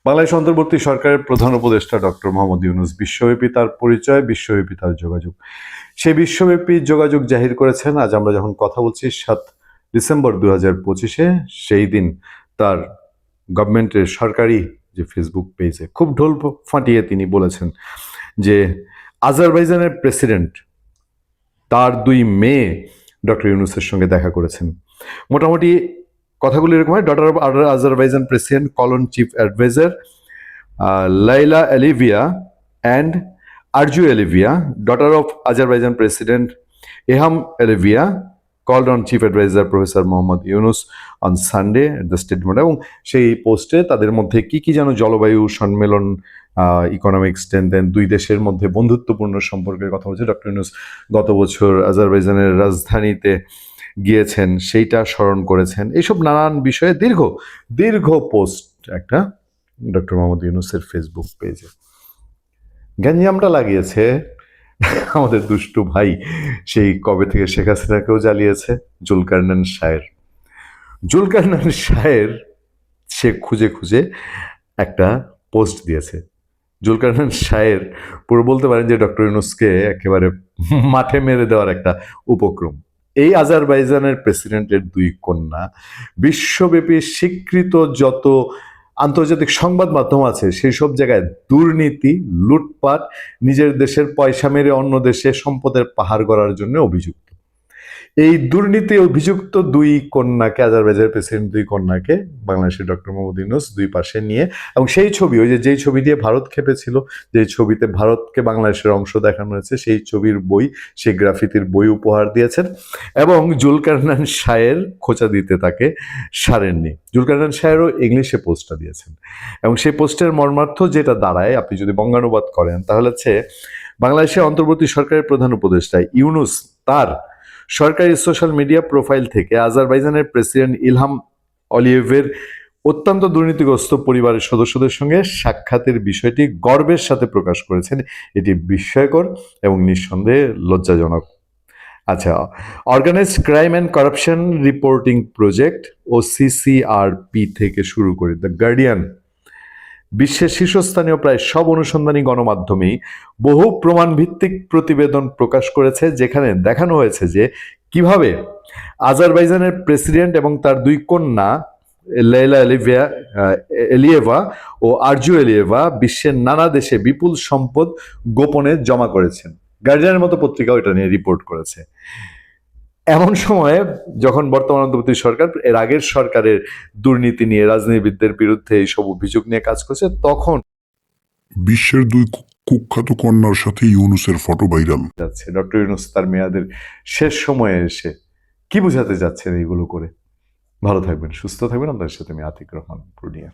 বাংলাদেশ অন্তর্বর্তী সরকারের প্রধান উপদেষ্টা ডক্টর মোহাম্মদ ইউনূস বিশ্বব্যাপী তার পরিচয়, বিশ্বব্যাপী তার যোগাযোগ, সেই বিশ্বব্যাপী যোগাযোগ জাহির করেছেন। আজ আমরা যখন কথা বলছি 7 ডিসেম্বর 2025-এ, সেই দিন তার গভর্নমেন্টের সরকারি যে ফেসবুক পেজে খুব ঢোল ফাটিয়ে তিনি বলেছেন যে আজারবাইজানের প্রেসিডেন্ট তার 2 মেয়ে ডক্টর ইউনূসের সঙ্গে দেখা করেছেন। মোটামুটি কথাগুলো এরকম হয়: ডটার অফ আজারবাইজান প্রেসিডেন্ট কলন chief advisor Leyla Aliyeva and Arzu Aliyeva, daughter of Azerbaijan president Ilham Aliyev, called on Chief Advisor Professor Mohammad Yunus on Sunday at the State Department। এবং সেই পোস্টে তাদের মধ্যে কি যেন জলবায়ু সম্মেলন, ইকোনমিক স্ট্রেনথেন, 2 দেশের মধ্যে বন্ধুত্বপূর্ণ সম্পর্কের কথা বলছে। ডক্টর ইউনূস গত বছর আজারবাইজানের রাজধানীতে গিয়েছেন, সেইটা স্মরণ করেছেন। এইসব নানান বিষয়ে দীর্ঘ পোস্ট একটা ডক্টর মোহাম্মদ ইউনূসের ফেসবুক পেজে। গ্যাঞ্জামটা লাগিয়েছে আমাদের দুষ্টু ভাই, সেই কবে থেকে শেখ হাসিনাকেও জ্বালিয়েছে, জুলকারনাইন শাহের সে খুঁজে একটা পোস্ট দিয়েছে। জুলকারনাইন শাহের পুরো বলতে পারেন যে ডক্টর ইউনূসকে একেবারে মাঠে মেরে দেওয়ার একটা উপক্রম। এই আজারবাইজানের প্রেসিডেন্টের 2 কন্যা বিশ্বব্যাপী স্বীকৃত যত আন্তর্জাতিক সংবাদ মাধ্যম আছে সেই সব জায়গায় দুর্নীতি, লুটপাট, নিজের দেশের পয়সা মেরে অন্য দেশে সম্পদের পাহাড় গড়ার জন্য অভিযুক্ত। এই দুর্নীতি অভিযুক্ত 2 কন্যাকে, আজারবাইজানের প্রেসিডেন্ট 2 কন্যাকে বাংলাদেশের ডক্টর মোহাম্মদ ইউনূস 2 পাশে নিয়ে, এবং সেই ছবি, ওই যেই ছবি দিয়ে ভারত খেপেছিল, যেই ছবিতে ভারতকে বাংলাদেশের অংশ দেখানো হয়েছে, সেই ছবির বই, সেই গ্রাফিতির বই উপহার দিয়েছেন। এবং জুলকারনাইন শাহের খোঁচা দিতে তাকে সারেননি। জুলকারনাইন শাহেরও ইংলিশে পোস্টটা দিয়েছেন, এবং সেই পোস্টের মর্মার্থ যেটা দাঁড়ায়, আপনি যদি বঙ্গানুবাদ করেন তাহলে হচ্ছে, বাংলাদেশের অন্তর্বর্তী সরকারের প্রধান উপদেষ্টা ইউনূস তার সরকারি সোশ্যাল মিডিয়া প্রোফাইল থেকে আজারবাইজানের প্রেসিডেন্ট ইলহাম আলিয়েভের অত্যন্ত দুর্নীতিগ্রস্ত পরিবারের সদস্যদের সঙ্গে সাক্ষাতের বিষয়টি গর্বের সাথে প্রকাশ করেছেন। এটি বিস্ময়কর এবং নিঃসন্দেহে লজ্জাজনক। আচ্ছা, organised crime and corruption reporting project ও CCRP থেকে শুরু করে দ্য গার্ডিয়ান, বিশ্বের শীর্ষস্থানীয় প্রায় সব অনুসন্ধানী গণমাধ্যমেই বহু প্রমাণভিত্তিক প্রতিবেদন প্রকাশ করেছে, যেখানে দেখানো হয়েছে যে কিভাবে আজারবাইজানের প্রেসিডেন্ট এবং তার 2 কন্যা লাইলা এলিয়েভা ও আরজু এলিয়েভা বিশ্বের নানা দেশে বিপুল সম্পদ গোপনে জমা করেছেন। গার্ডিয়ানের মতো পত্রিকাও এটা নিয়ে রিপোর্ট করেছে। এমন সময়ে যখন বর্তমান অন্তর্বর্তী সরকার এর আগের সরকারের দুর্নীতি নিয়ে, রাজনীতিবিদদের বিরুদ্ধে এইসব অভিযোগ নিয়ে কাজ করছে, তখন বিশ্বের 2 কুখ্যাত কন্যার সাথে ইউনূসের ফটো ভাইরাল যাচ্ছে। ডক্টর ইউনূস তার মেয়াদের শেষ সময়ে এসে কি বোঝাতে যাচ্ছেন এইগুলো করে? ভালো থাকবেন, সুস্থ থাকবেন। আপনাদের সাথে আমি আতিক রহমান, পূর্ণিয়া।